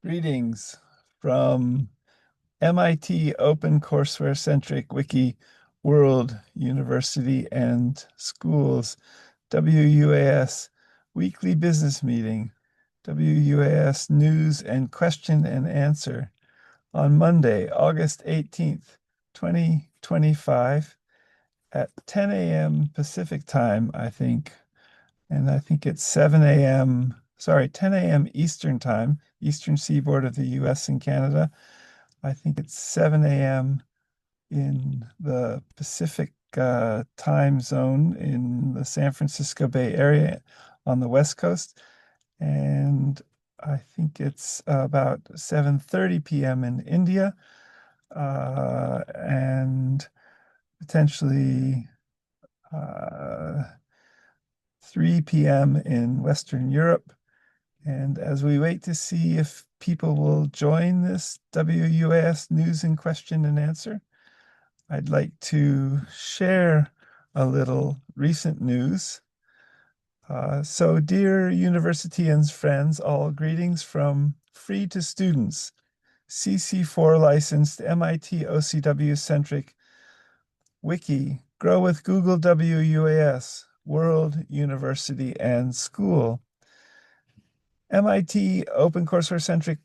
Greetings from MIT OpenCourseWare Centric Wiki World University and Schools WUAS Weekly Business Meeting, WUAS News and Question and Answer on Monday, August 18th, 2025 at 10 a.m. Pacific time, I think. And I think it's 10 a.m. Eastern time, Eastern Seaboard of the US and Canada. I think it's 7 a.m. in the Pacific time zone in the San Francisco Bay Area on the West Coast. And I think it's about 7:30 p.m. in India, and potentially uh, 3 p.m. in Western Europe. And as we wait to see if people will join this WUAS News and Question and Answer, I'd like to share a little recent news. So dear university and friends, all greetings from Free to Students, CC4 licensed MIT OCW centric wiki, grow with Google WUAS, World University and School. MIT OpenCourseWare centric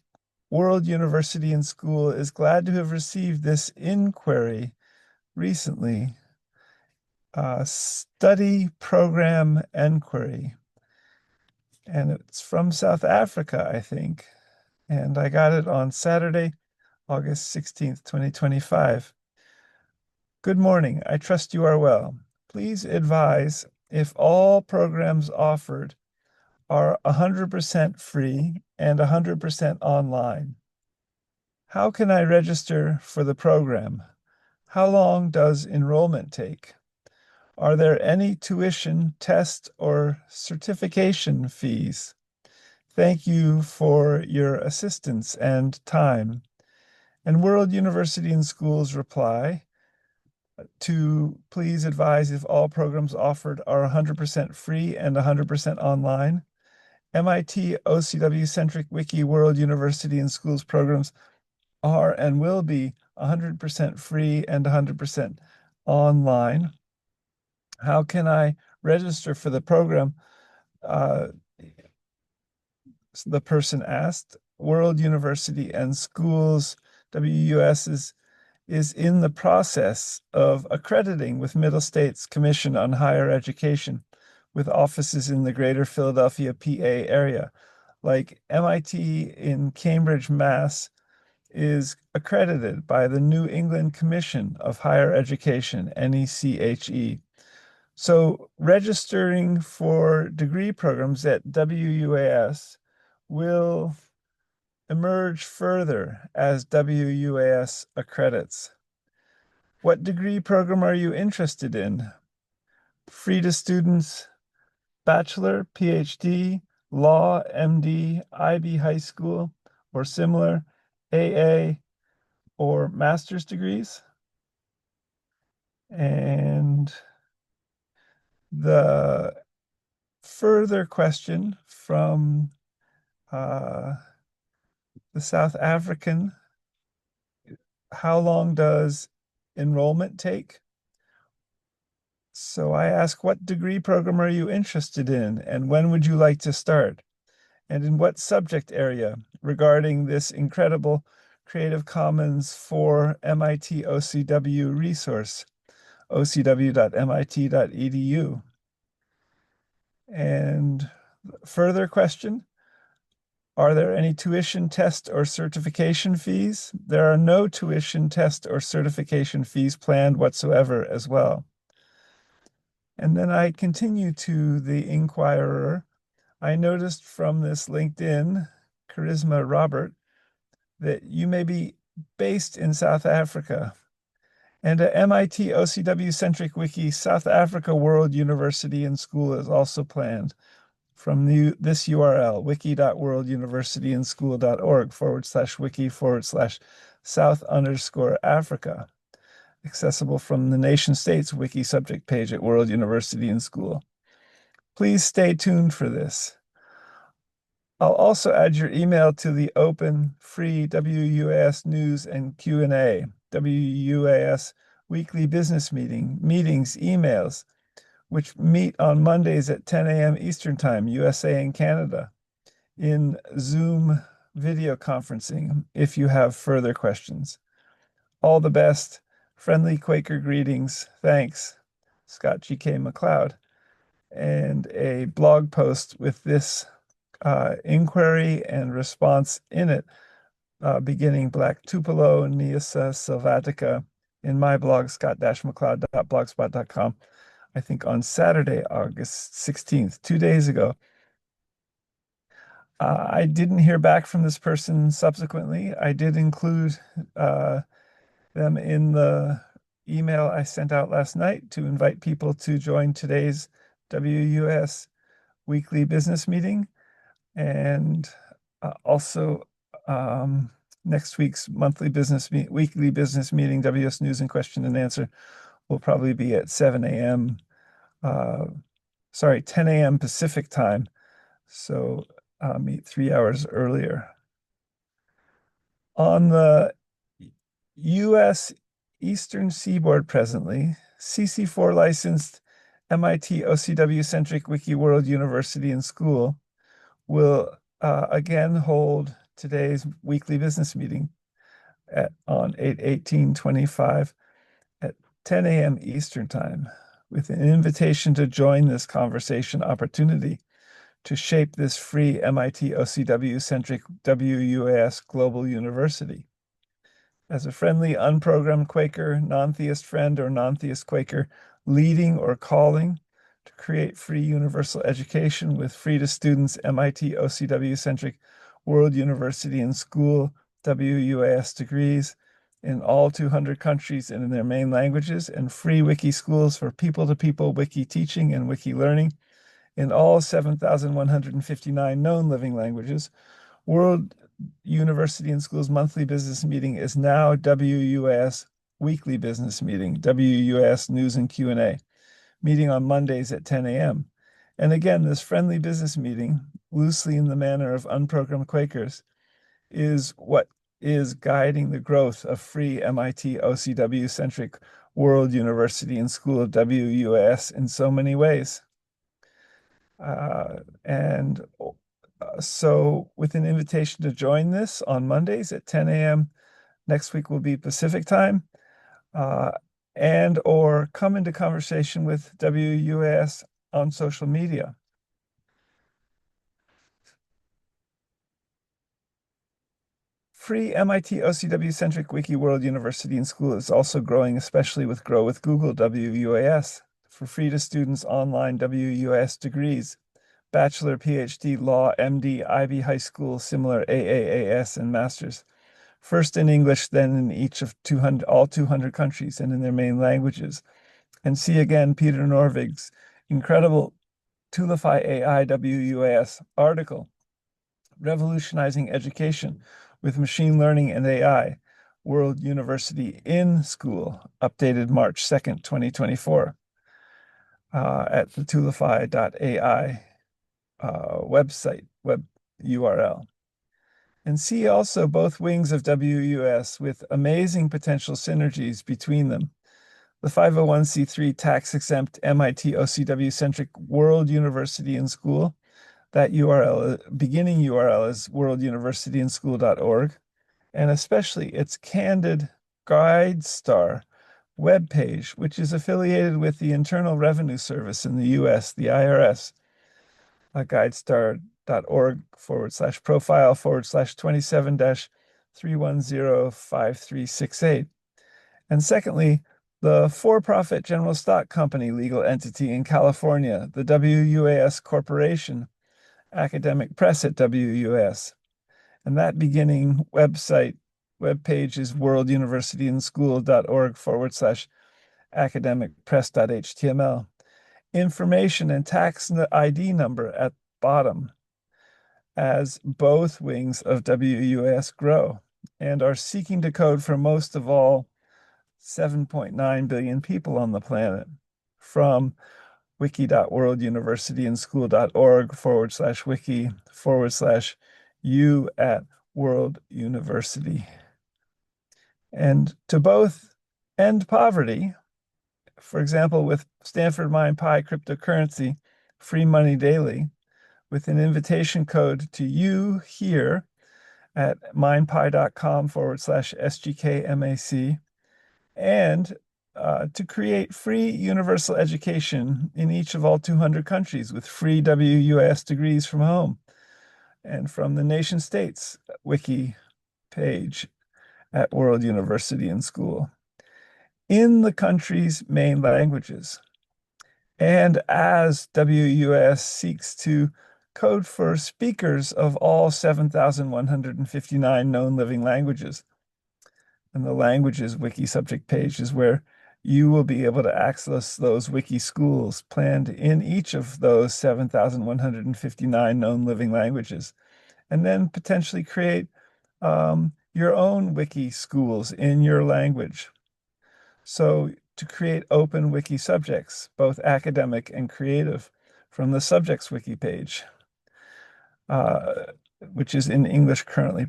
World University and School is glad to have received this inquiry recently. Study program inquiry. And it's from South Africa, I think. And I got it on Saturday, August 16th, 2025. Good morning. I trust you are well. Please advise if all programs offered are 100% free and 100% online. How can I register for the program? How long does enrollment take? Are there any tuition, test, or certification fees? Thank you for your assistance and time. And World University and Schools reply to please advise if all programs offered are 100% free and 100% online. MIT OCW-centric Wiki World University and Schools programs are and will be 100% free and 100% online. How can I register for the program? The person asked. World University and Schools, WUS, is in the process of accrediting with Middle States Commission on Higher Education, with offices in the greater Philadelphia, PA area. Like MIT in Cambridge, Mass, is accredited by the New England Commission of Higher Education, NECHE. So registering for degree programs at WUAS will emerge further as WUAS accredits. What degree program are you interested in? Free to students, bachelor, PhD, law, MD, IB high school, or similar, AA, or master's degrees? And the further question from the South African, how long does enrollment take? So I ask, what degree program are you interested in, and when would you like to start? And in what subject area regarding this incredible Creative Commons for MIT OCW resource, ocw.mit.edu. And further question, are there any tuition, test, or certification fees? There are no tuition, test, or certification fees planned whatsoever as well. And then I continue to the inquirer. I noticed from this LinkedIn, Charisma Robert, that you may be based in South Africa. And a MIT OCW-centric wiki, South Africa World University and School is also planned from this URL, wiki.worlduniversityandschool.org/wiki/South_Africa, accessible from the nation states wiki subject page at World University and School. Please stay tuned for this. I'll also add your email to the open free WUAS news and Q&A, WUAS weekly business meetings, emails, which meet on Mondays at 10 a.m. Eastern Time, USA and Canada, in Zoom video conferencing if you have further questions. All the best. Friendly Quaker greetings. Thanks. Scott G.K. McLeod. And a blog post with this inquiry and response in it, beginning Black Tupelo, Niasa Silvatica, in my blog, scott-mcleod.blogspot.com, I think on Saturday, August 16th, 2 days ago. I didn't hear back from this person subsequently. I did include them in the email I sent out last night to invite people to join today's WUS weekly business meeting. And also next week's weekly business meeting, WS News and Question and Answer, will probably be at 7 a.m. 10 a.m. Pacific time. So meet 3 hours earlier. On the U.S. Eastern Seaboard presently, CC4 licensed MIT OCW centric Wiki World University and School will again hold today's weekly business meeting on 8/18/25 at 10 a.m. Eastern Time, with an invitation to join this conversation opportunity to shape this free MIT OCW-centric WUAS Global University. As a friendly, unprogrammed Quaker, non-theist friend or non-theist Quaker, leading or calling to create free universal education with free to students MIT OCW-centric World University and School WUAS degrees in all 200 countries and in their main languages, and free wiki schools for people-to-people wiki teaching and wiki learning in all 7,159 known living languages. World University and Schools monthly business meeting is now WUAS weekly business meeting, WUAS news and Q&A, meeting on Mondays at 10 a.m. And again, this friendly business meeting, loosely in the manner of unprogrammed Quakers, is what is guiding the growth of free MIT OCW-centric World University and School of WUAS in so many ways. So with an invitation to join this on Mondays at 10 a.m. Next week will be Pacific time, and or come into conversation with WUAS on social media. Free MIT OCW-centric Wiki World University and School is also growing, especially with Grow with Google WUAS, for free to students online WUAS degrees, bachelor, PhD, law, MD, IB, high school, similar AAAS, and master's. First in English, then in each of all 200 countries and in their main languages. And see again Peter Norvig's incredible Tulify AI WUAS article, Revolutionizing Education with Machine Learning and AI, World University in School, updated March 2nd, 2024, at the tulify.ai website, web URL. And see also both wings of WUS with amazing potential synergies between them. The 501c3 tax-exempt MIT OCW-centric World University and School. That URL, beginning URL is worlduniversityandschool.org, and especially its candid GuideStar webpage, which is affiliated with the Internal Revenue Service in the US, the IRS, guidestar.org/profile/27-3105368. And secondly, the for-profit General Stock Company legal entity in California, the WUAS Corporation, academic press at WUS. And that beginning webpage is worlduniversityandschool.org/academicpress.html. Information and tax ID number at bottom, as both wings of WUS grow and are seeking to code for most of all 7.9 billion people on the planet, from wiki.worlduniversityandschool.org/wiki/u@worlduniversity. And to both end poverty, for example, with Stanford MindPi cryptocurrency, free money daily, with an invitation code to you here at mindpi.com/SGKMAC, and to create free universal education in each of all 200 countries with free WUS degrees from home and from the nation states wiki page at World University and School in the country's main languages. And as WUS seeks to code for speakers of all 7,159 known living languages. And the languages wiki subject page is where you will be able to access those wiki schools planned in each of those 7,159 known living languages, and then potentially create your own wiki schools in your language. So to create open wiki subjects, both academic and creative, from the subjects wiki page, which is in English currently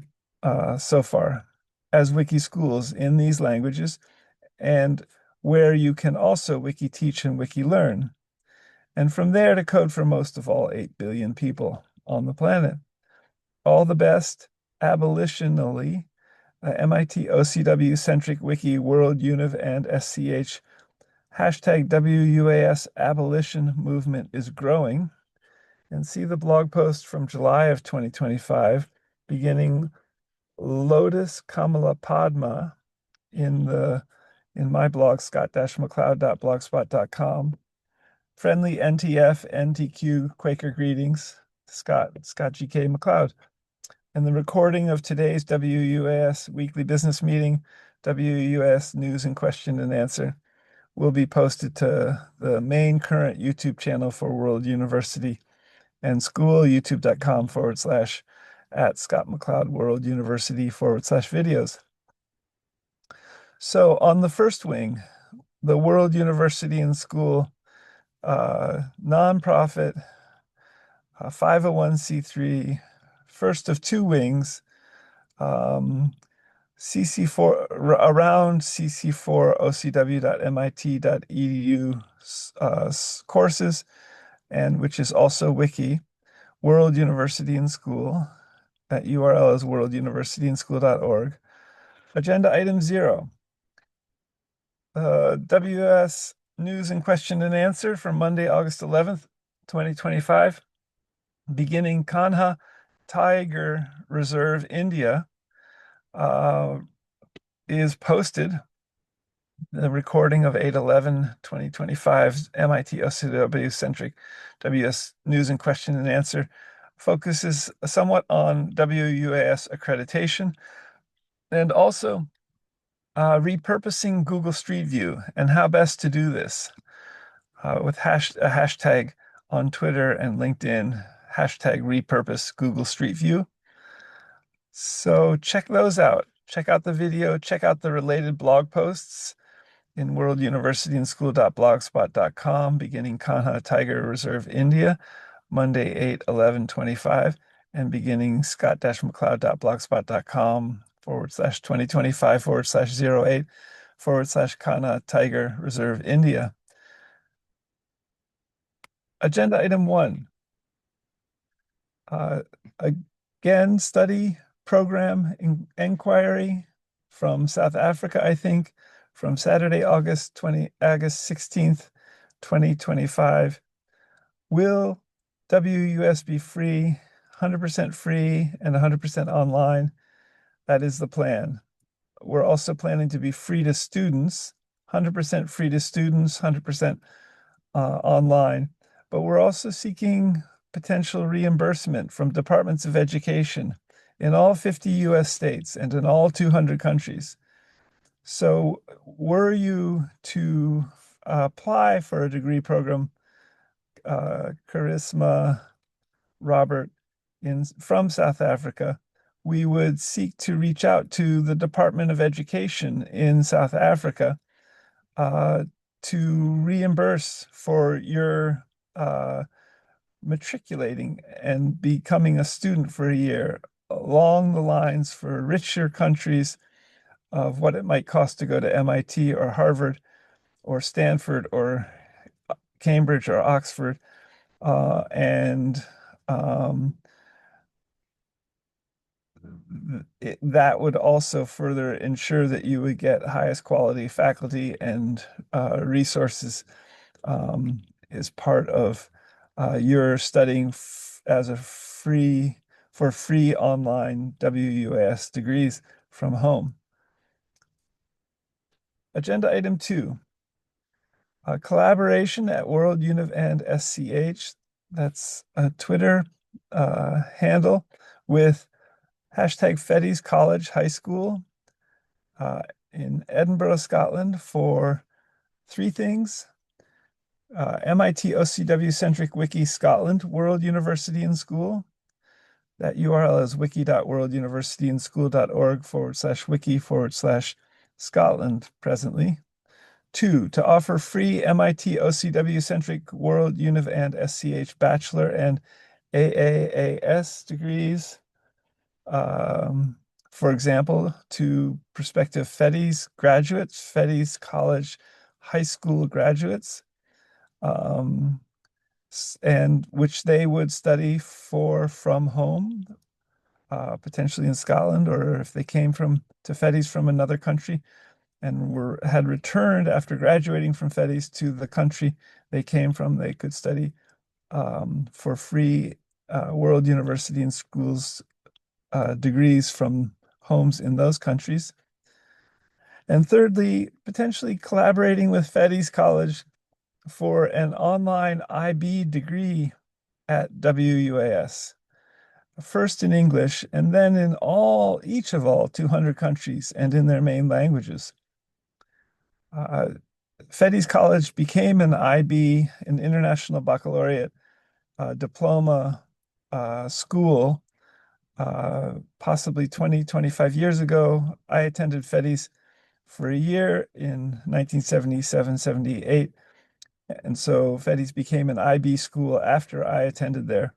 so far, as wiki schools in these languages, and where you can also wiki teach and wiki learn. And from there to code for most of all 8 billion people on the planet. All the best, abolitionally, MIT OCW centric wiki world univ and SCH hashtag WUAS abolition movement is growing. And see the blog post from July of 2025 beginning Lotus Kamala Padma in my blog scott-mccloud.blogspot.com. Friendly NTF NTQ Quaker greetings, Scott GK McCloud. And the recording of today's WUAS weekly business meeting, WUAS news and question and answer, will be posted to the main current YouTube channel for World University and School, youtube.com/@ScottMcCloud-World-University/videos. So on the first wing, the World University and School nonprofit 501c3, first of two wings, CC4 around cc4ocw.mit.edu courses, and which is also wiki, World University and School. That URL is worlduniversityandschool.org. Agenda item 0. WS news and question and answer from Monday, August 11th, 2025. Beginning Kanha Tiger Reserve, India, is posted. The recording of 8/11/2025's MIT OCW centric WS news and question and answer focuses somewhat on WUAS accreditation and also repurposing Google Street View and how best to do this with a hashtag on Twitter and LinkedIn, hashtag repurpose Google Street View. So check those out. Check out the video, check out the related blog posts in worlduniversityandschool.blogspot.com, beginning Kanha Tiger Reserve, India, Monday, 8/11/25, and beginning scott-mccloud.blogspot.com/2025/08/Kanha Tiger Reserve, India. Agenda item 1. Again, study program inquiry from South Africa, I think, from Saturday, August 16th, 2025. Will WUS be free, 100% free, and 100% online? That is the plan. We're also planning to be free to students, 100% free to students, 100% online. But we're also seeking potential reimbursement from departments of education in all 50 US states and in all 200 countries. So were you to apply for a degree program, Charisma Robert from South Africa, we would seek to reach out to the Department of Education in South Africa to reimburse for your matriculating and becoming a student for a year along the lines for richer countries of what it might cost to go to MIT or Harvard or Stanford or Cambridge or Oxford. And that would also further ensure that you would get highest quality faculty and resources as part of your studying as a free online WUAS degrees from home. Agenda item 2, collaboration at World Univ and SCH. That's a Twitter handle with hashtag Fettes College High School in Edinburgh, Scotland for 3 things. MIT OCW Centric Wiki Scotland World University and School. That URL is wiki.worlduniversityandschool.org/wiki/Scotland presently. 2, to offer free MIT OCW Centric World Univ and SCH Bachelor and AAAS degrees. For example, to prospective Fettes graduates, Fettes College High School graduates, and which they would study from home, potentially in Scotland, or if they came to Fettes from another country and had returned after graduating from Fettes to the country they came from, they could study for free World University and Schools degrees from homes in those countries. And thirdly, potentially collaborating with Fettes College for an online IB degree at WUAS, first in English and then in each of all 200 countries and in their main languages. Fettes College became an IB, an International Baccalaureate diploma school, possibly 20, 25 years ago. I attended Fettes for a year in 1977, 78. And so Fettes became an IB school after I attended there.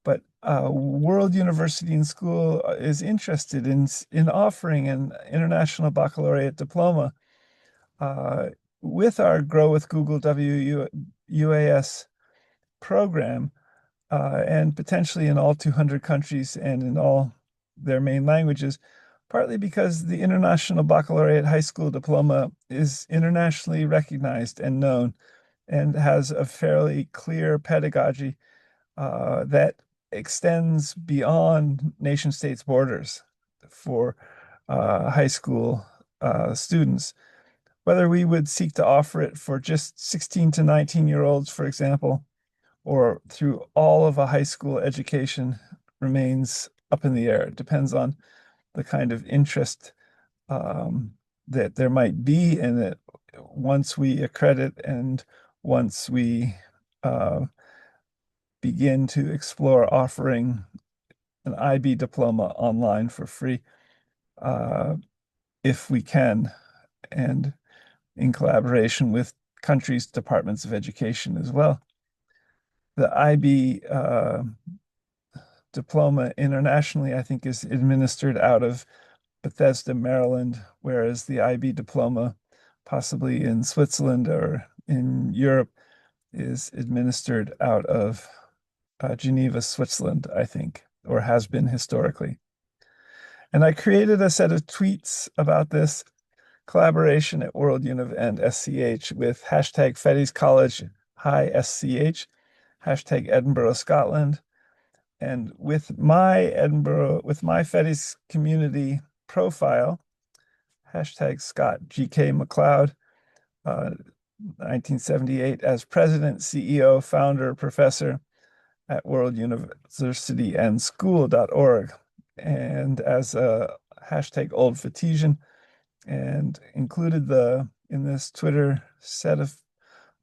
But World University and School is interested in offering an International Baccalaureate diploma with our Grow with Google WUAS program, and potentially in all 200 countries and in all their main languages, partly because the International Baccalaureate High School Diploma is internationally recognized and known and has a fairly clear pedagogy that extends beyond nation states' borders for high school students. Whether we would seek to offer it for just 16 to 19-year-olds, for example, or through all of a high school education remains up in the air. It depends on the kind of interest that there might be in it once we accredit and once we begin to explore offering an IB diploma online for free, if we can, and in collaboration with countries' departments of education as well. The IB diploma internationally, I think, is administered out of Bethesda, Maryland, whereas the IB diploma, possibly in Switzerland or in Europe, is administered out of Geneva, Switzerland, I think, or has been historically. And I created a set of tweets about this collaboration at World Univ and SCH with hashtag Fettes College High SCH, hashtag Edinburgh, Scotland, and with my Fettes community profile, hashtag Scott GK McLeod, 1978, as president, CEO, founder, professor at World University and School.org, and as a hashtag Old Fettesian, and included in this Twitter set of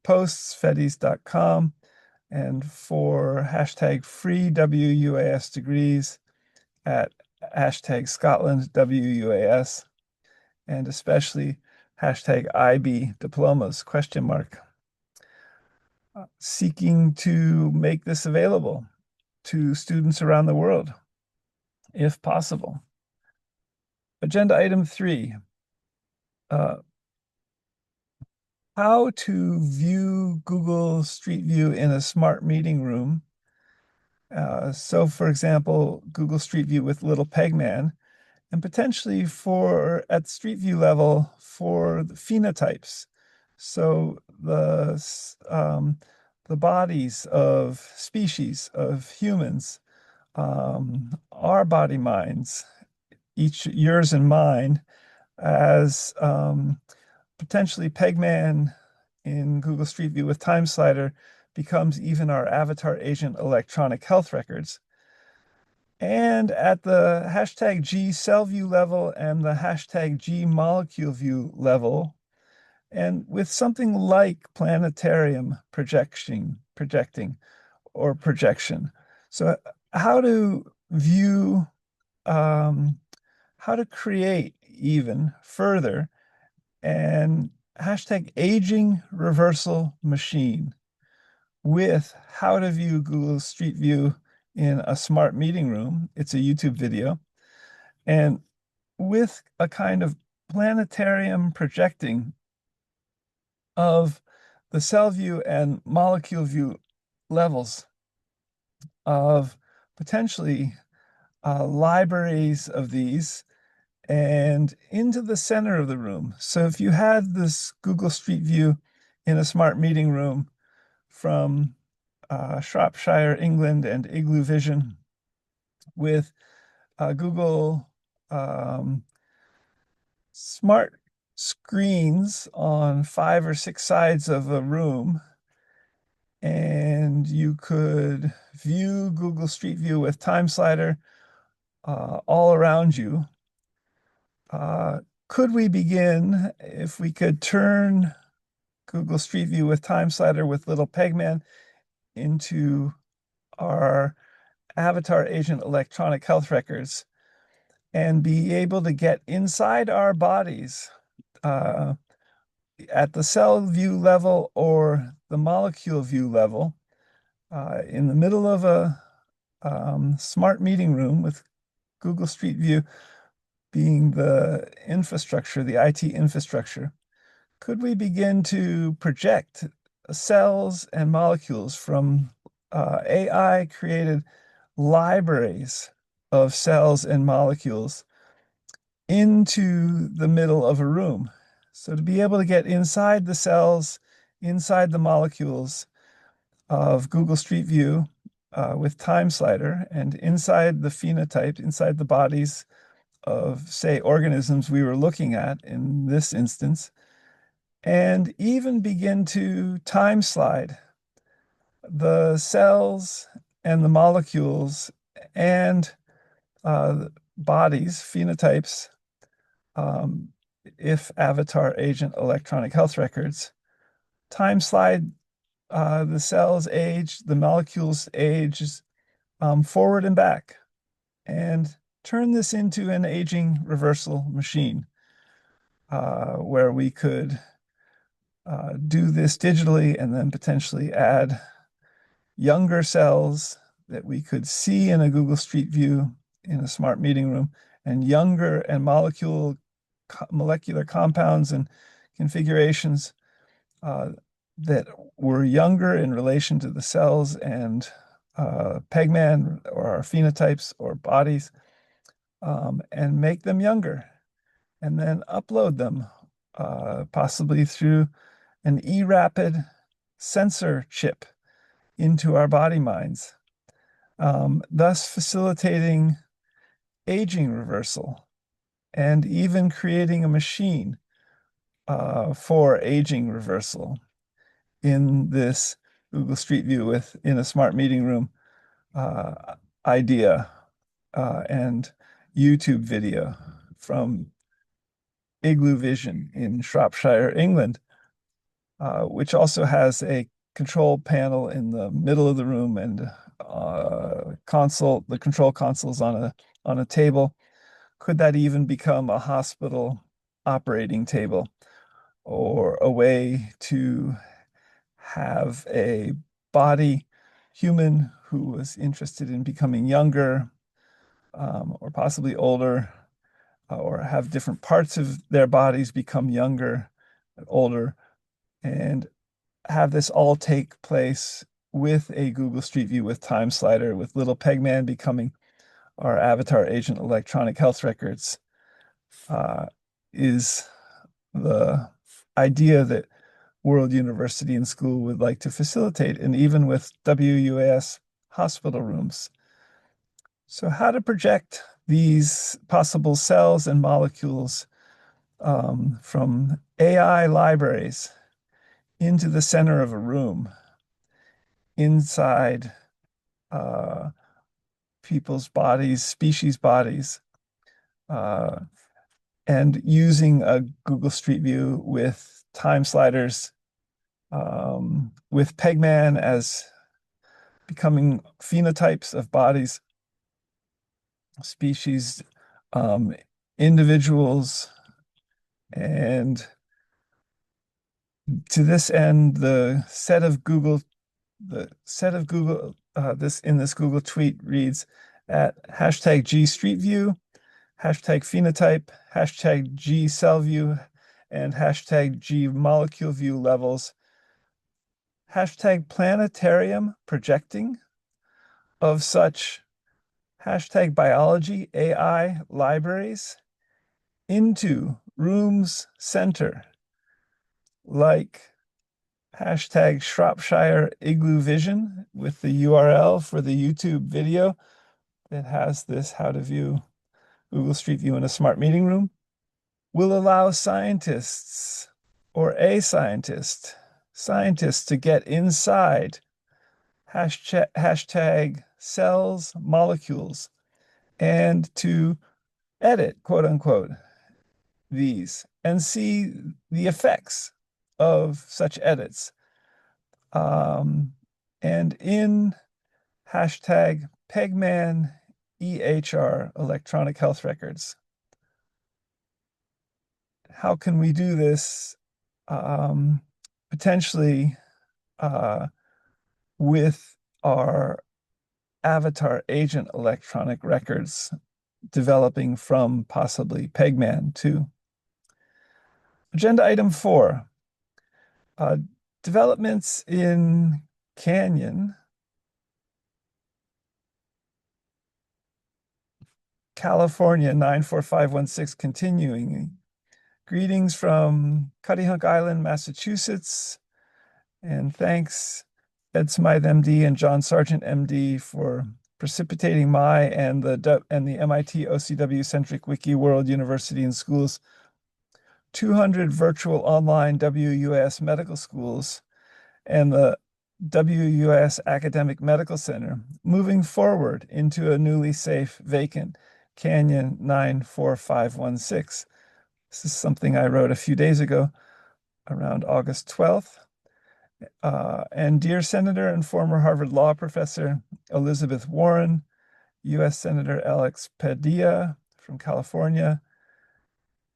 posts, fettes.com, and for hashtag free WUAS degrees at hashtag Scotland WUAS, and especially hashtag IB diplomas, question mark, seeking to make this available to students around the world, if possible. Agenda item 3, uh, how to view Google Street View in a smart meeting room. So for example, Google Street View with little Pegman, and potentially for at Street View level for the phenotypes. So the bodies of species of humans, our body minds, each yours and mine, as potentially Pegman in Google Street View with Time Slider becomes even our avatar agent electronic health records. And at the hashtag G cell view level and the hashtag G molecule view level, and with something like planetarium projecting or projection. So how to view, how to create even further, and hashtag aging reversal machine with how to view Google Street View in a smart meeting room. It's a YouTube video. And with a kind of planetarium projecting of the cell view and molecule view levels of potentially libraries of these and into the center of the room. So if you had this Google Street View in a smart meeting room from Shropshire, England, and Igloo Vision with Google smart screens on 5 or 6 sides of a room, and you could view Google Street View with Time Slider all around you. Could we begin if we could turn Google Street View with Time Slider with little Pegman into our avatar agent electronic health records and be able to get inside our bodies at the cell view level or the molecule view level in the middle of a smart meeting room with Google Street View being the infrastructure, the IT infrastructure. Could we begin to project cells and molecules from AI created libraries of cells and molecules into the middle of a room? So to be able to get inside the cells, inside the molecules of Google Street View with Time Slider, and inside the phenotype, inside the bodies of, say, organisms we were looking at in this instance, and even begin to time slide the cells and the molecules and bodies, phenotypes, if avatar agent electronic health records, time slide the cells age, the molecules age forward and back, and turn this into an aging reversal machine where we could do this digitally and then potentially add younger cells that we could see in a Google Street View in a smart meeting room, and younger and molecular compounds and configurations that were younger in relation to the cells and Pegman or our phenotypes or bodies, and make them younger, and then upload them possibly through an eRapid sensor chip into our body minds, thus facilitating aging reversal and even creating a machine for aging reversal in this Google Street View in a smart meeting room idea and YouTube video from Igloo Vision in Shropshire, England, which also has a control panel in the middle of the room and console. The control console's on a table. Could that even become a hospital operating table or a way to have a body human who was interested in becoming younger, or possibly older, or have different parts of their bodies become younger, older, and have this all take place with a Google Street View with time slider, with little Pegman becoming our avatar agent electronic health records, is the idea that World University and School would like to facilitate, and even with WUAS hospital rooms. So how to project these possible cells and molecules from AI libraries into the center of a room, inside people's bodies, species bodies, uh, and using a Google Street View with time sliders, with Pegman as becoming phenotypes of bodies, species, individuals, and to this end, the set of Google this in this Google tweet reads at hashtag G Street View, hashtag phenotype, hashtag G cell view, and hashtag G molecule view levels, hashtag planetarium projecting of such hashtag biology AI libraries into rooms center, like hashtag Shropshire Igloo Vision with the URL for the YouTube video that has this how to view Google Street View in a smart meeting room, will allow scientists or a scientists to get inside hashtag cells, molecules, and to edit, quote unquote, these and see the effects of such edits. And in hashtag Pegman EHR, electronic health records. How can we do this? Potentially with our avatar agent electronic records developing from possibly Pegman too. Agenda item 4, developments in Canyon, California 94516 continuing. Greetings from Cuttyhunk Island, Massachusetts, and thanks Ed Smythe MD and John Sargent MD for precipitating my and the MIT OCW Centric Wiki World University and Schools 200 virtual online WUS medical schools and the WUS Academic Medical Center moving forward into a newly safe vacant Canyon 94516. This is something I wrote a few days ago around August 12th. And dear Senator and former Harvard Law professor Elizabeth Warren, U.S. Senator Alex Padilla from California,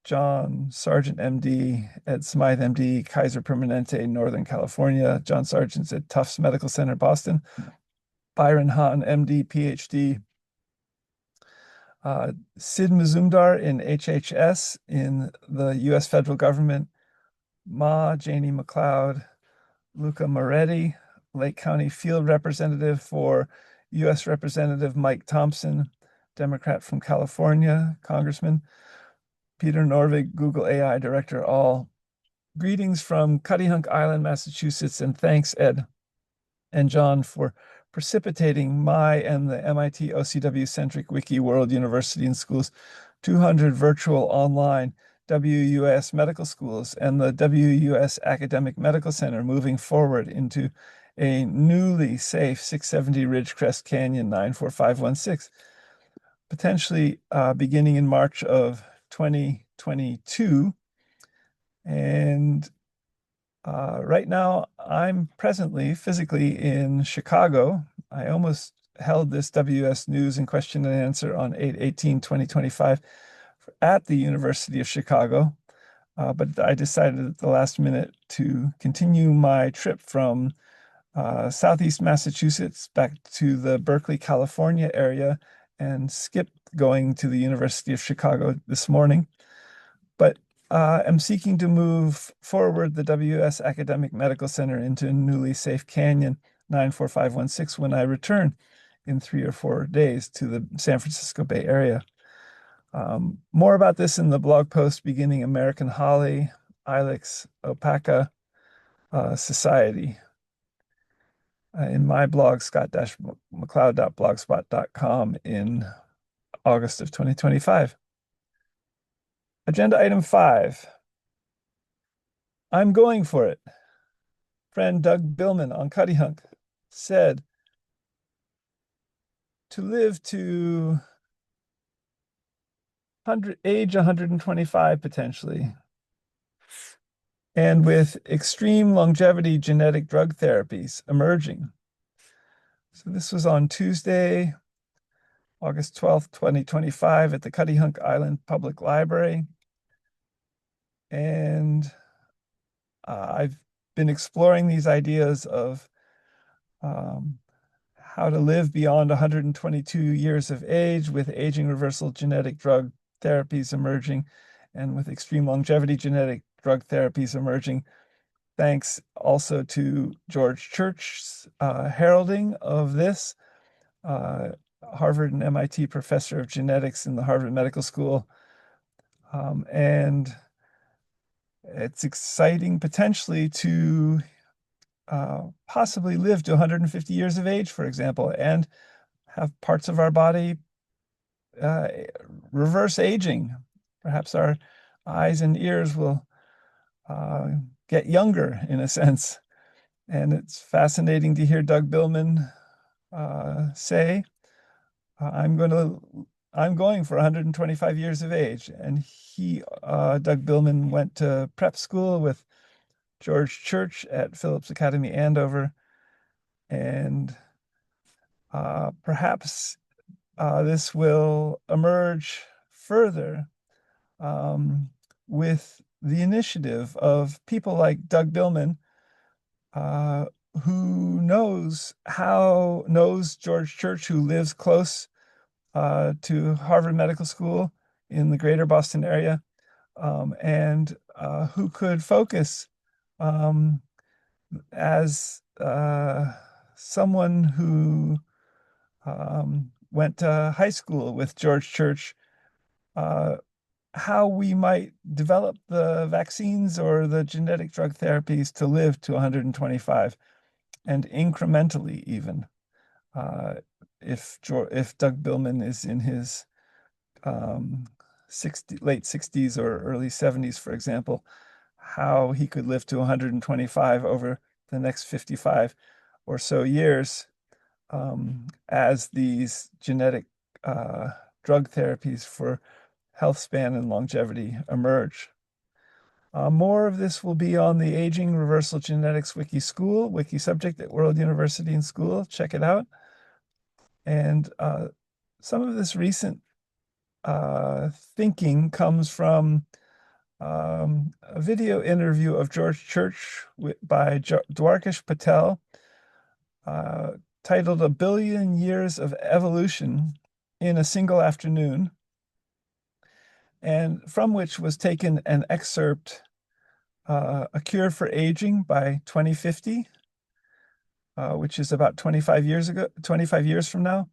John Sargent, MD, Ed Smythe, MD, Kaiser Permanente, Northern California, John Sargent's at Tufts Medical Center, Boston, Byron Hahn, MD, PhD, Sid Mazumdar in HHS in the U.S. federal government, Janie McLeod, Luca Moretti, Lake County Field Representative for U.S. Representative Mike Thompson, Democrat from California, Congressman, Peter Norvig, Google AI Director, all. Greetings from Cuttyhunk Island, Massachusetts, and thanks, Ed and John, for precipitating my and the MIT OCW Centric Wiki World University and Schools 200 virtual online WUS medical schools and the WUS Academic Medical Center moving forward into a newly safe 670 Ridgecrest Canyon 94516, potentially beginning in March of 2022. And right now, I'm presently physically in Chicago. I almost held this WS News and question and answer on 8/18/2025 at the University of Chicago. but I decided at the last minute to continue my trip from Southeast Massachusetts back to the Berkeley, California area and skip going to the University of Chicago this morning. But am seeking to move forward the WS Academic Medical Center into newly safe Canyon 94516 when I return in 3 or 4 days to the San Francisco Bay Area. More about this in the blog post beginning American Holly, Ilex Opaca Society in my blog, scott-mcleod.blogspot.com in August of 2025. Agenda item 5. I'm going for it. Friend Doug Billman on Cuttyhunk said to live to age 125 potentially, and with extreme longevity genetic drug therapies emerging. So this was on Tuesday, August 12th, 2025 at the Cuttyhunk Island Public Library. And I've been exploring these ideas of how to live beyond 122 years of age with aging reversal genetic drug therapies emerging and with extreme longevity genetic drug therapies emerging. Thanks also to George Church's heralding of this, Harvard and MIT professor of genetics in the Harvard Medical School. And it's exciting potentially to possibly live to 150 years of age, for example, and have parts of our body reverse aging. Perhaps our eyes and ears will get younger in a sense. And it's fascinating to hear Doug Billman say, I'm going for 125 years of age. And Doug Billman went to prep school with George Church at Phillips Academy, Andover. And perhaps this will emerge further with the initiative of people like Doug Billman, who knows George Church, who lives close to Harvard Medical School in the greater Boston area, and who could focus as someone who went to high school with George Church, how we might develop the vaccines or the genetic drug therapies to live to 125 and incrementally even. If Doug Billman is in his late 60s or early 70s, for example, how he could live to 125 over the next 55 or so years as these genetic drug therapies for health span and longevity emerge. More of this will be on the Aging Reversal Genetics Wiki subject at World University and School. Check it out. And some of this recent thinking comes from a video interview of George Church by Dwarkesh Patel, titled "A Billion Years of Evolution in a Single Afternoon," and from which was taken an excerpt, "A Cure for Aging by 2050, which is about 25 years from now.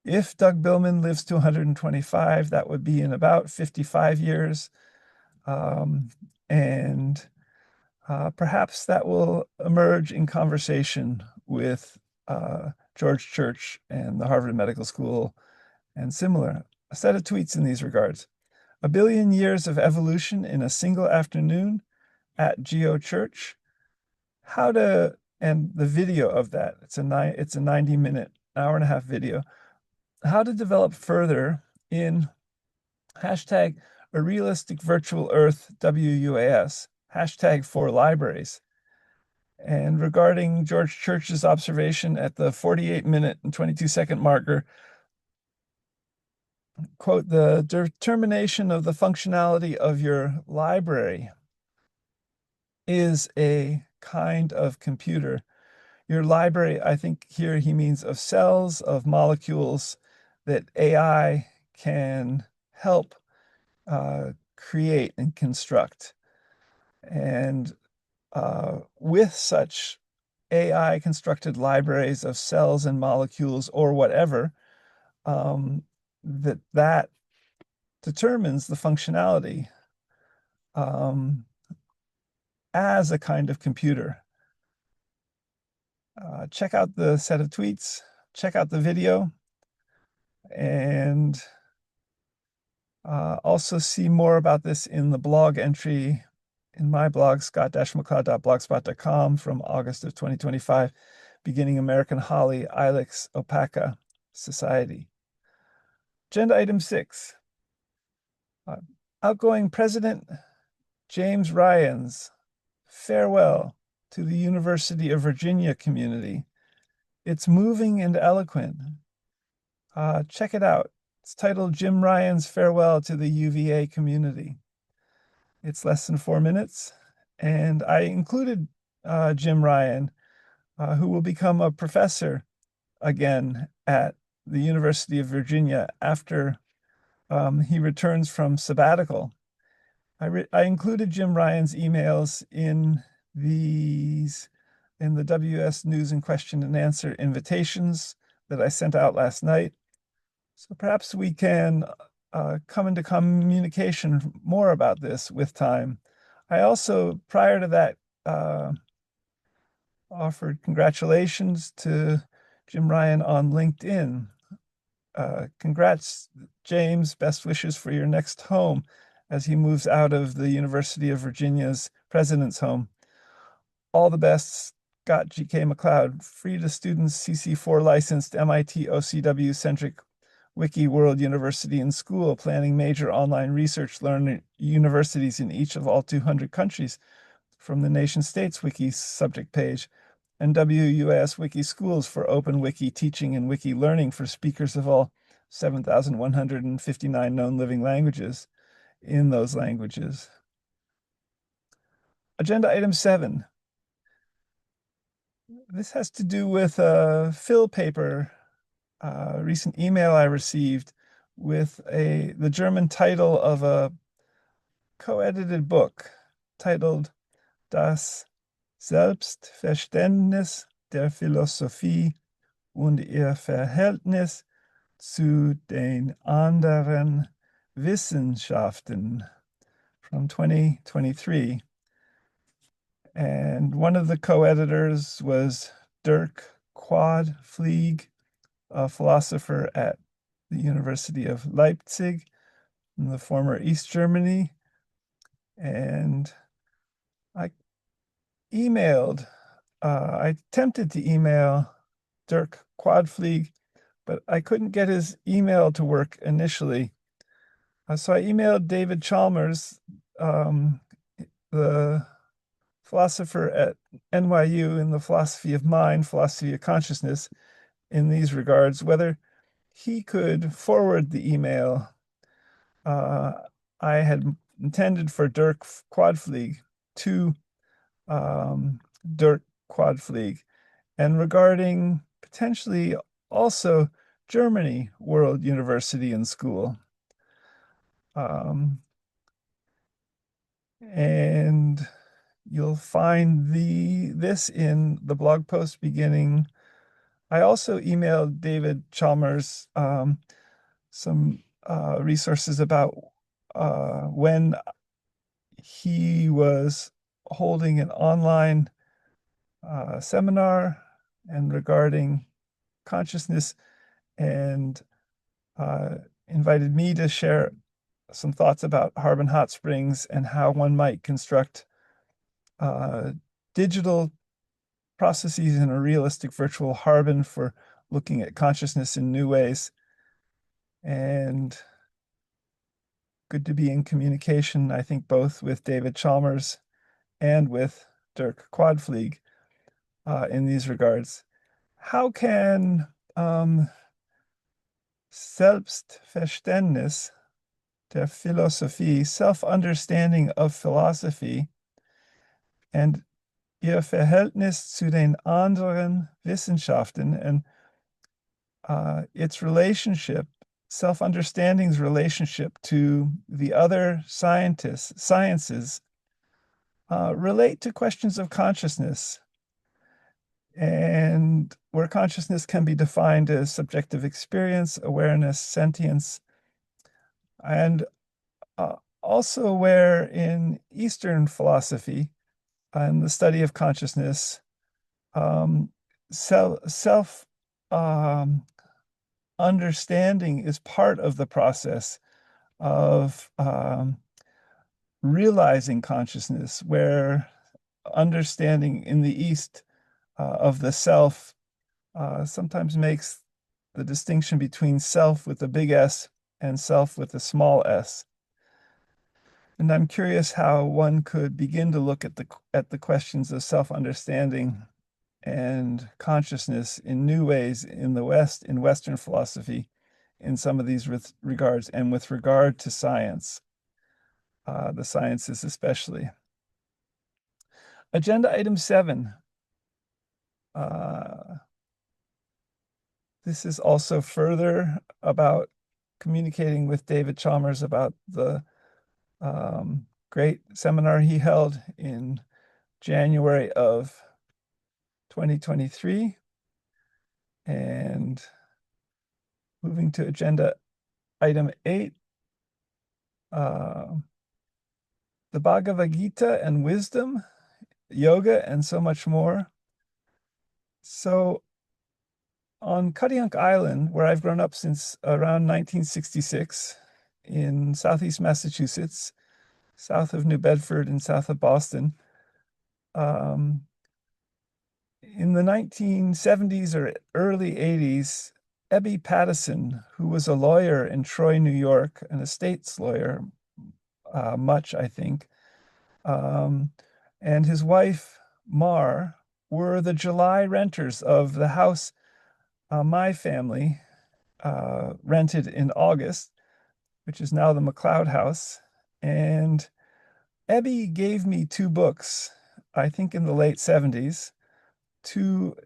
If Doug Billman lives to 125, that would be in about 55 years. And perhaps that will emerge in conversation with George Church and the Harvard Medical School and similar. A set of tweets in these regards. "A billion years of evolution in a single afternoon" at GeoChurch. And the video of that, it's a 90-minute, hour and a half video. How to develop further in hashtag A Realistic Virtual Earth WUAS, hashtag for libraries. And regarding George Church's observation at the 48-minute and 22-second marker, quote, the determination of the functionality of your library is a kind of computer. Your library, I think here he means of cells, of molecules that AI can help create and construct. And with such AI constructed libraries of cells and molecules or whatever, that determines the functionality as a kind of computer. Check out the set of tweets, check out the video, and also see more about this in the blog entry in my blog, scott-mccloud.blogspot.com from August of 2025, beginning American Holly Ilex Opaca Society. Agenda item 6. Outgoing President James Ryan's farewell to the University of Virginia community. It's moving and eloquent. Check it out. It's titled Jim Ryan's Farewell to the UVA Community. It's less than 4 minutes, and I included Jim Ryan, who will become a professor again at the University of Virginia after he returns from sabbatical. I included Jim Ryan's emails in the WS News and Question and Answer invitations that I sent out last night. So perhaps we can come into communication more about this with time. I also, prior to that, offered congratulations to Jim Ryan on LinkedIn. Congrats, James. Best wishes for your next home as he moves out of the University of Virginia's president's home. All the best, Scott G.K. McCloud, free to students, CC4 licensed, MIT OCW centric Wiki World University and School, planning major online research learning universities in each of all 200 countries from the nation states wiki subject page, and WUS Wiki Schools for open wiki teaching and wiki learning for speakers of all 7,159 known living languages in those languages. Agenda item 7. This has to do with a fill paper, recent email I received with the German title of a co-edited book titled Das Selbstverständnis der Philosophie und ihr Verhältnis zu den anderen Wissenschaften from 2023. And one of the co-editors was Dirk Quadflieg, a philosopher at the University of Leipzig in the former East Germany. And I attempted to email Dirk Quadflieg, but I couldn't get his email to work initially. So I emailed David Chalmers, the philosopher at NYU in the philosophy of mind, philosophy of consciousness, in these regards, whether he could forward the email I had intended for Dirk Quadflieg to Dirk Quadflieg, and regarding potentially also Germany World University and School. And you'll find this in the blog post beginning. I also emailed David Chalmers some resources about when he was holding an online seminar and regarding consciousness, and invited me to share some thoughts about Harbin Hot Springs and how one might construct digital processes in a realistic virtual Harbin for looking at consciousness in new ways. And good to be in communication, I think, both with David Chalmers and with Dirk Quadflieg in these regards. How can Selbstverständnis der Philosophie, self-understanding of philosophy, and ihr Verhältnis zu den anderen Wissenschaften, and its relationship, self-understanding's relationship to the other sciences, relate to questions of consciousness, and where consciousness can be defined as subjective experience, awareness, sentience, and also where in Eastern philosophy and the study of consciousness, self understanding is part of the process of realizing consciousness, where understanding in the East of the self sometimes makes the distinction between self with a big S and self with a small s. And I'm curious how one could begin to look at the questions of self-understanding and consciousness in new ways in the West, in Western philosophy, in some of these regards, and with regard to science, the sciences especially. Agenda item 7. This is also further about communicating with David Chalmers about the great seminar he held in January of 2023. And moving to agenda item 8, the Bhagavad Gita and wisdom, yoga, and so much more. So on Cuttyhunk Island, where I've grown up since around 1966 in Southeast Massachusetts, south of New Bedford and south of Boston, in the 1970s or early 80s, Ebby Pattison, who was a lawyer in Troy, New York, an estates lawyer, much, I think, and his wife, Mar, were the July renters of the house my family rented in August, which is now the McLeod House. And Ebby gave me 2 books, I think in the late 70s, 2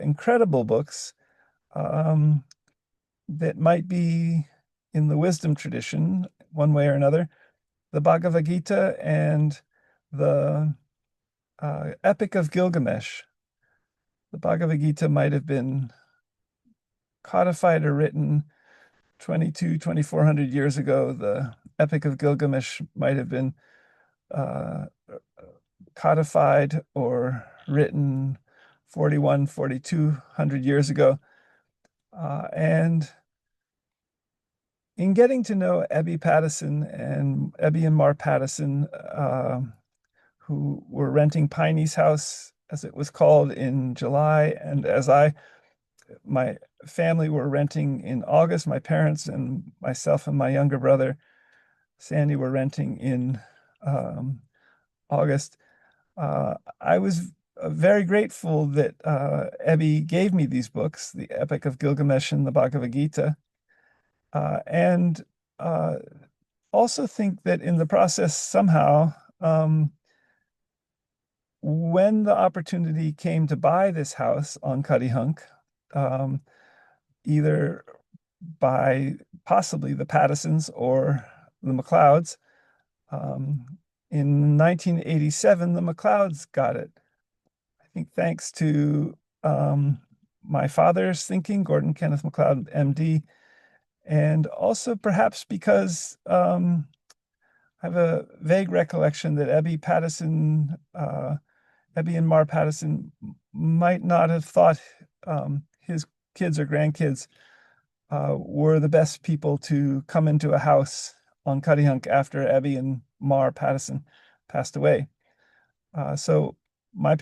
incredible books that might be in the wisdom tradition, one way or another, the Bhagavad Gita and the Epic of Gilgamesh. The Bhagavad Gita might have been codified or written 2,400 years ago. The Epic of Gilgamesh might have been codified or written 4,200 years ago. And in getting to know Ebby Pattison and Ebby and Mar Pattison, who were renting Piney's house, as it was called, in July, and as my family were renting in August, my parents and myself and my younger brother, Sandy, were renting in August. I was very grateful that Ebby gave me these books, the Epic of Gilgamesh and the Bhagavad Gita, and also think that in the process somehow, when the opportunity came to buy this house on Cuttyhunk, either by possibly the Pattisons or the McLeods, in 1987, the McLeods got it. I think thanks to my father's thinking, Gordon Kenneth McLeod, MD, and also perhaps because I have a vague recollection that Ebby and Mar Pattison might not have thought his kids or grandkids were the best people to come into a house on Cuttyhunk after Ebby and Mar Pattison passed away. So my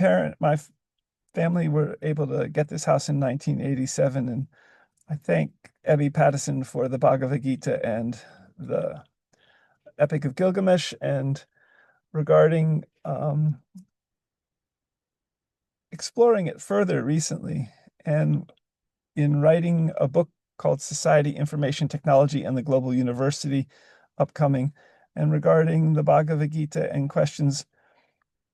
family were able to get this house in 1987, and I thank Ebby Pattison for the Bhagavad Gita and the Epic of Gilgamesh. And regarding exploring it further recently, and in writing a book called Society, Information Technology, and the Global University upcoming, and regarding the Bhagavad Gita and questions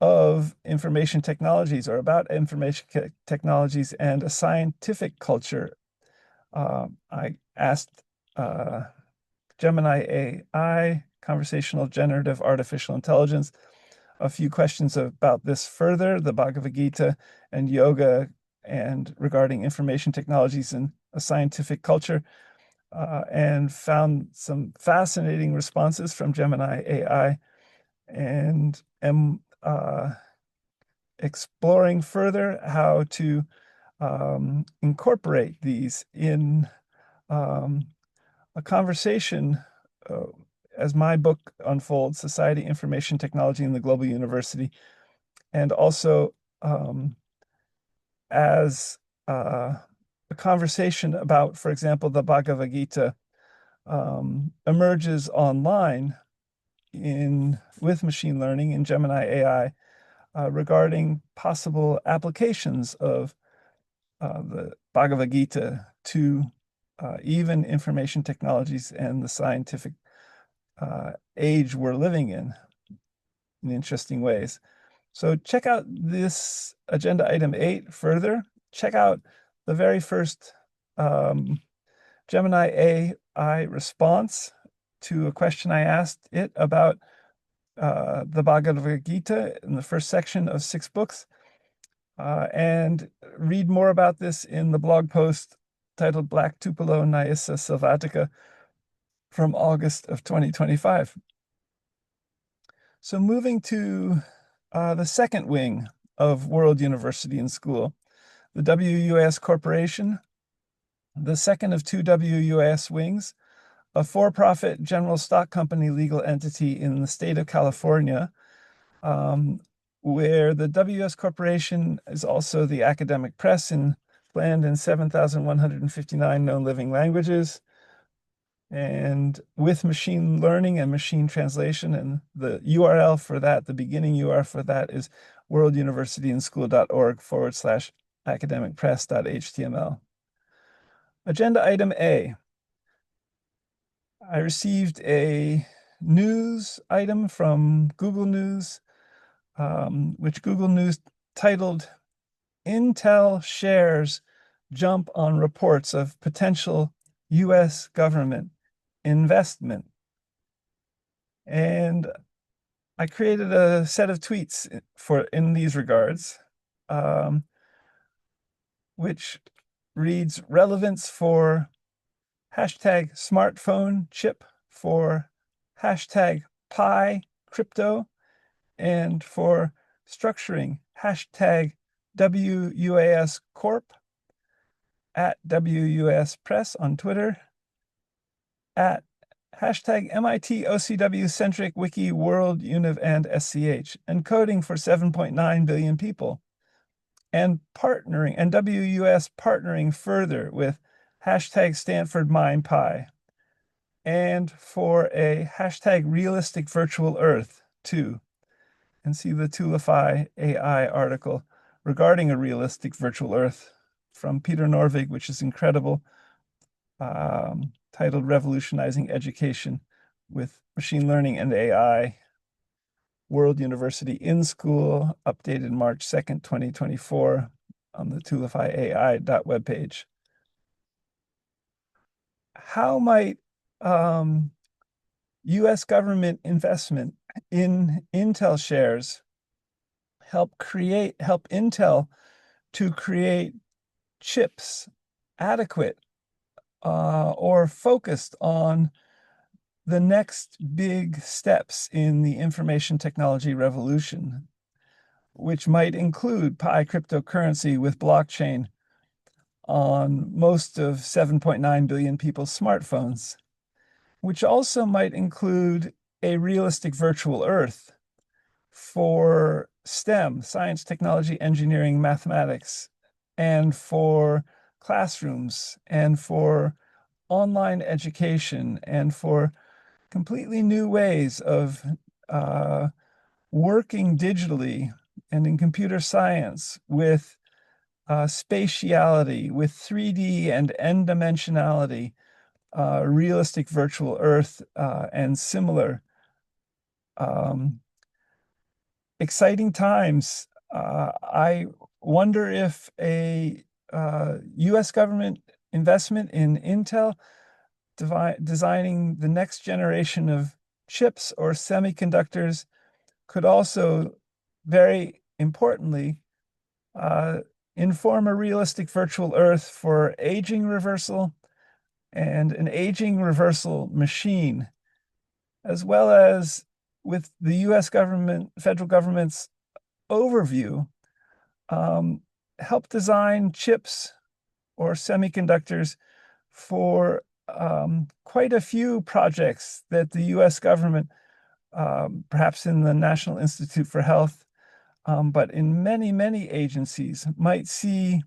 of information technologies or about information technologies and a scientific culture. I asked Gemini AI, conversational generative artificial intelligence, a few questions about this further, the Bhagavad Gita and yoga, and regarding information technologies and a scientific culture, and found some fascinating responses from Gemini AI, and am exploring further how to incorporate these in a conversation as my book unfolds, Society, Information Technology, and the Global University, and also as a conversation about, for example, the Bhagavad Gita emerges online with machine learning in Gemini AI regarding possible applications of the Bhagavad Gita to even information technologies and the scientific age we're living in interesting ways. So check out this agenda item 8 further. Check out the very first Gemini AI response to a question I asked it about the Bhagavad Gita in the first section of 6 books. And read more about this in the blog post titled Black Tupelo Nyssa Sylvatica from August of 2025. So moving to the second wing of World University and School, the WUS Corporation, the second of 2 WUS wings, a for-profit general stock company legal entity in the state of California, where the WS Corporation is also the academic press planned in 7,159 known living languages, and with machine learning and machine translation. And the URL for that, the beginning URL for that is worlduniversityandschool.org/academicpress.html. Agenda item A. I received a news item from Google News, which Google News titled, Intel Shares Jump on Reports of Potential U.S. Government Investment. And I created a set of tweets in these regards, which reads relevance for hashtag smartphone chip, for hashtag Pi crypto, and for structuring hashtag WUAS Corp, at WUS Press on Twitter, at hashtag MIT OCW Centric Wiki World Univ and SCH, and coding for 7.9 billion people, and WUS partnering further with hashtag Stanford MindPi, and for a hashtag Realistic Virtual Earth too, and see the Tulify AI article regarding a realistic virtual Earth from Peter Norvig, which is incredible, titled Revolutionizing Education with Machine Learning and AI, World University in School, updated March 2nd, 2024 on the tulifyai.webpage. How might U.S. government investment in Intel shares help Intel to create chips adequate or focused on the next big steps in the information technology revolution, which might include Pi cryptocurrency with blockchain on most of 7.9 billion people's smartphones, which also might include a realistic virtual Earth for STEM, science, technology, engineering, mathematics, and for classrooms, and for online education, and for completely new ways of working digitally and in computer science with spatiality with 3D and n-dimensionality, realistic virtual Earth, and similar. Exciting times. I wonder if a US government investment in Intel designing the next generation of chips or semiconductors could also, very importantly, inform a realistic virtual Earth for aging reversal and an aging reversal machine, as well as with the US government, federal government's overview, help design chips or semiconductors for quite a few projects that the US government, perhaps in the National Institute for Health, but in many, many agencies, might see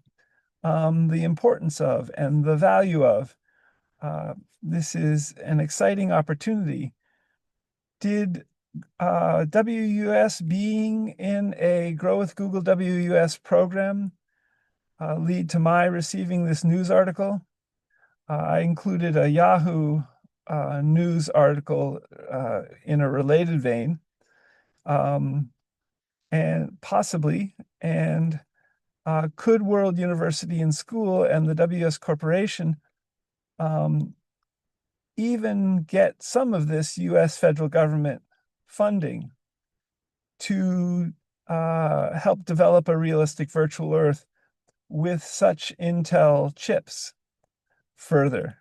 the importance of and the value of. This is an exciting opportunity. Did WUS being in a Grow with Google WUS program lead to my receiving this news article? I included a Yahoo news article in a related vein, and possibly, and could World University and School and the WS Corporation even get some of this US federal government funding to help develop a realistic virtual Earth with such Intel chips further?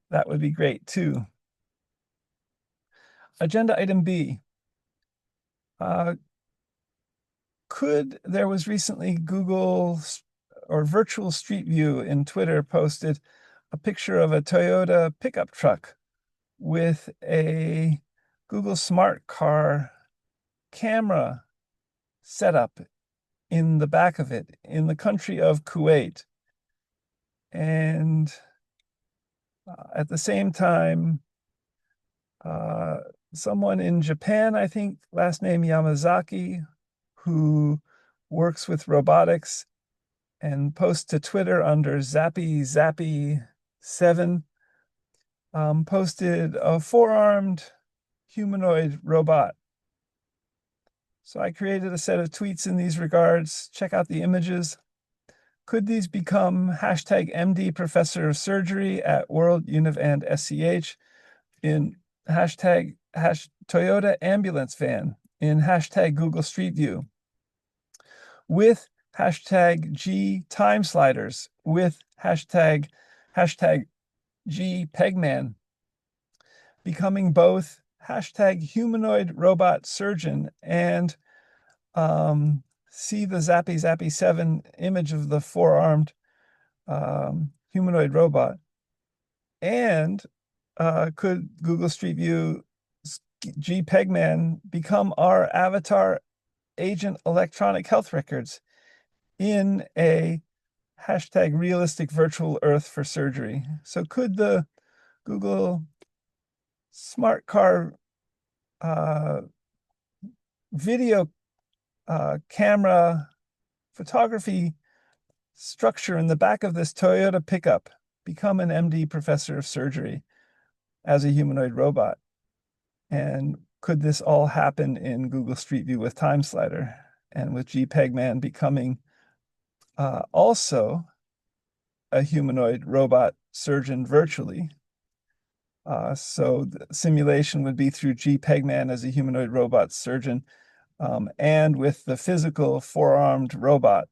That would be great too. Agenda item B. There was recently Google or Virtual Street View in Twitter posted a picture of a Toyota pickup truck with a Google Smart Car camera setup in the back of it in the country of Kuwait. And at the same time, someone in Japan, I think, last name Yamazaki, who works with robotics and posts to Twitter under Zappy7, posted a four-armed humanoid robot. So I created a set of tweets in these regards. Check out the images. Could these become hashtag MD Professor of Surgery at World Univ and SCH in hashtag Toyota ambulance van in hashtag Google Street View with hashtag G time sliders with hashtag G Pegman, becoming both hashtag humanoid robot surgeon and see the Zappy7 image of the four-armed humanoid robot. And could Google Street View G Pegman become our avatar agent electronic health records in a hashtag realistic virtual Earth for surgery? So could the Google Smart Car video camera photography structure in the back of this Toyota pickup become an MD Professor of Surgery as a humanoid robot? And could this all happen in Google Street View with Time Slider and with GPegman becoming also a humanoid robot surgeon virtually? So the simulation would be through GPegman as a humanoid robot surgeon, and with the physical four-armed robot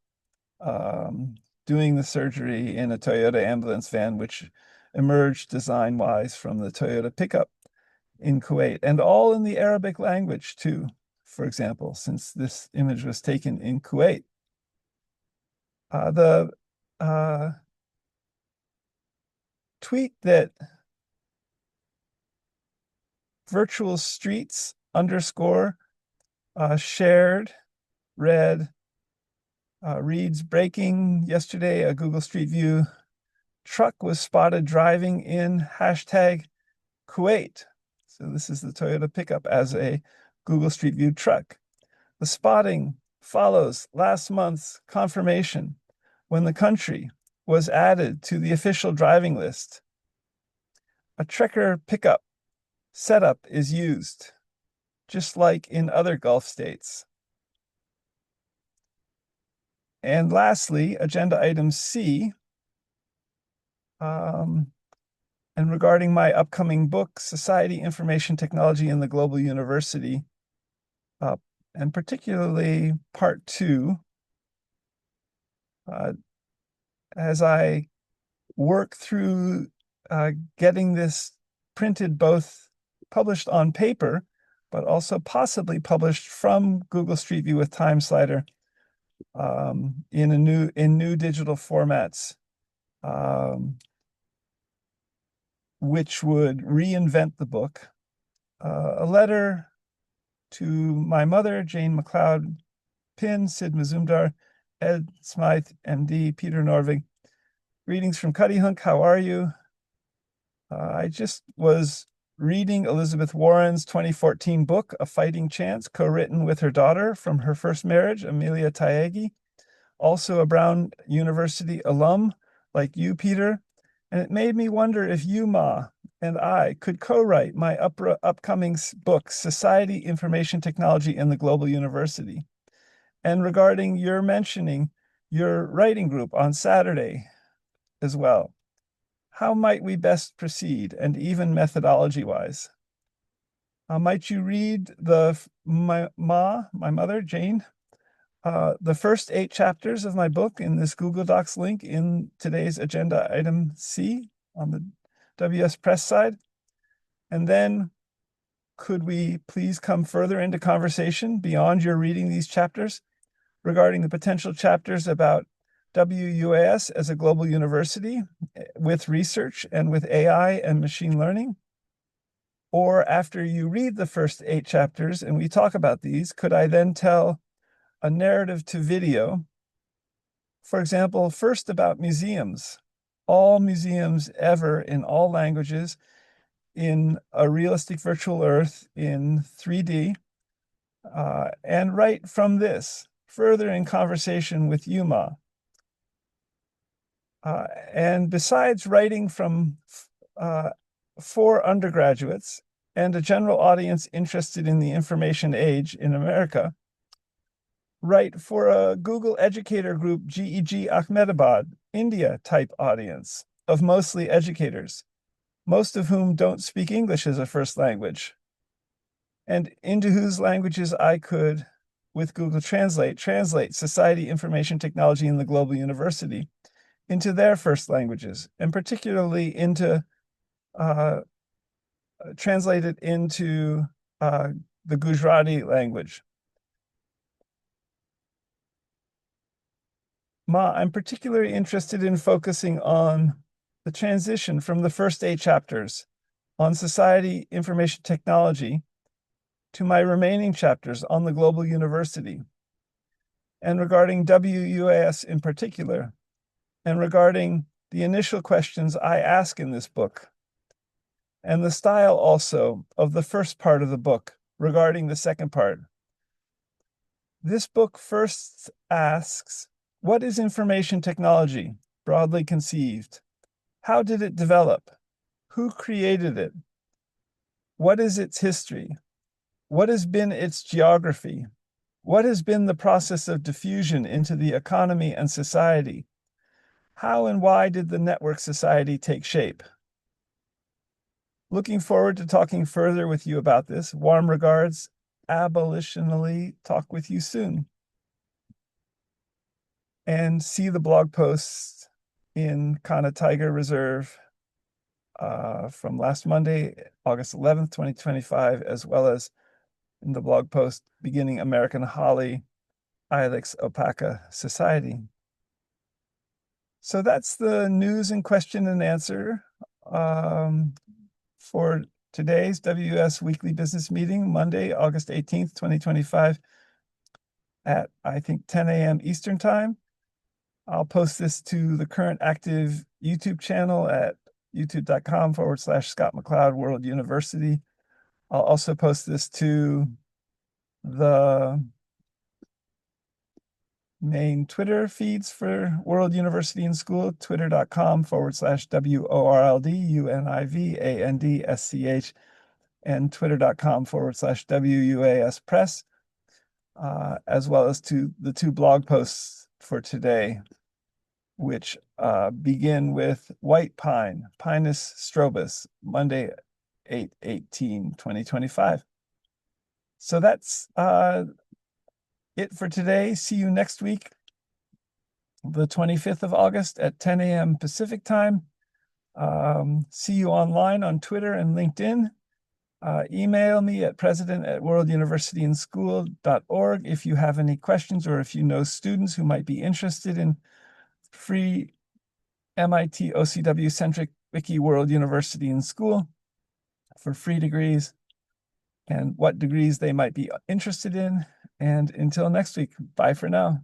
doing the surgery in a Toyota ambulance van, which emerged design-wise from the Toyota pickup in Kuwait, and all in the Arabic language too, for example, since this image was taken in Kuwait. The tweet that virtual streets underscore shared reads, breaking yesterday, a Google Street View truck was spotted driving in hashtag Kuwait. So this is the Toyota pickup as a Google Street View truck. The spotting follows last month's confirmation when the country was added to the official driving list, a Trekker pickup setup is used, just like in other Gulf states. And lastly, agenda item C, and regarding my upcoming book, Society, Information Technology in the Global University, and particularly part 2, as I work through getting this printed, both published on paper, but also possibly published from Google Street View with Time Slider in new digital formats, which would reinvent the book. A letter to my mother, Jane McLeod Pinn, Sid Mazumdar, Ed Smythe, MD, Peter Norvig. Greetings from Cuttyhunk. How are you? I just was reading Elizabeth Warren's 2014 book, A Fighting Chance, co-written with her daughter from her first marriage, Amelia Taegi, also a Brown University alum like you, Peter. And it made me wonder if you, Ma, and I could co-write my upcoming book, Society, Information Technology in the Global University. And regarding your mentioning your writing group on Saturday as well, how might we best proceed, and even methodology-wise? Might you read my mother, Jane, the first 8 chapters of my book in this Google Docs link in today's agenda item C on the WS Press side? And then could we please come further into conversation beyond your reading these chapters regarding the potential chapters about WUAS as a global university with research and with AI and machine learning? Or after you read the first 8 chapters and we talk about these, could I then tell a narrative to video, for example, first about museums, all museums ever in all languages, in a realistic virtual earth in 3D, and right from this, further in conversation with Yuma. And besides writing from for undergraduates and a general audience interested in the information age in America, write for a Google educator group, GEG Ahmedabad, India type audience of mostly educators, most of whom don't speak English as a first language, and into whose languages I could, with Google Translate Society, Information Technology in the Global University into their first languages, and particularly into translate it into the Gujarati language. Ma, I'm particularly interested in focusing on the transition from the first 8 chapters on society, information technology to my remaining chapters on the global university, and regarding WUAS in particular, and regarding the initial questions I ask in this book, and the style also of the first part of the book regarding the second part. This book first asks, what is information technology, broadly conceived? How did it develop? Who created it? What is its history? What has been its geography? What has been the process of diffusion into the economy and society? How and why did the network society take shape? Looking forward to talking further with you about this. Warm regards. Abolitionally talk with you soon. And see the blog posts in Kana Tiger Reserve from last Monday, August 11th, 2025, as well as in the blog post beginning American Holly, Ilex Opaca Society. So that's the news and question and answer for today's WS Weekly Business Meeting, Monday, August 18th, 2025, at, I think, 10 a.m. Eastern Time. I'll post this to the current active YouTube channel at youtube.com/Scott McLeod World University. I'll also post this to the main Twitter feeds for World University in School, twitter.com/WORLDUNIVANDSCH, and twitter.com/WUAS Press, as well as to the two blog posts for today, which begin with white pine, Pinus strobus, Monday, 8/18/2025. So that's it for today. See you next week, the 25th of August at 10 a.m. Pacific time. See you online on Twitter and LinkedIn. Email me at president@worlduniversityinschool.org if you have any questions, or if you know students who might be interested in free MIT OCW centric Wiki World University in School for free degrees, and what degrees they might be interested in. And until next week, bye for now.